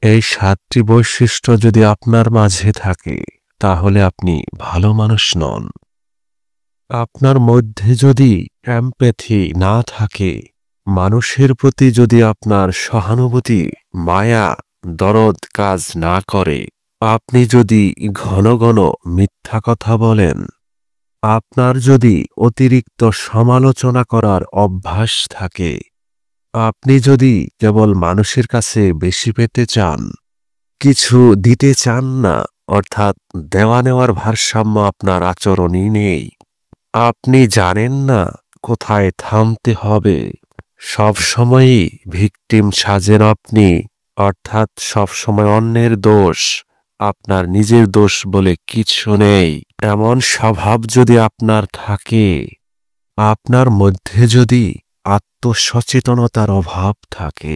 এই ৭টি বৈশিষ্ট্য যদি আপনার মাঝে থাকে তাহলে আপনি ভালো মানুষ নন। আপনার মধ্যে যদি এমপ্যাথি না থাকে, মানুষের প্রতি যদি আপনার সহানুভূতি, মায়া, দরদ কাজ না করে, আপনি যদি ঘন ঘন মিথ্যা কথা বলেন, আপনার যদি অতিরিক্ত সমালোচনা করার অভ্যাস থাকে, আপনি যদি কেবল মানুষের কাছে বেশি পেতে চান, কিছু দিতে চান না, অর্থাৎ দেওয়া নেওয়ার ভারসাম্য আপনার আচরণই নেই, আপনি জানেন না কোথায় থামতে হবে, সবসময়ই ভিকটিম সাজেন আপনি, অর্থাৎ সবসময় অন্যের দোষ, আপনার নিজের দোষ বলে কিছু নেই, এমন স্বভাব যদি আপনার থাকে, আপনার মধ্যে যদি আত্মসচেতনতার অভাব থাকে,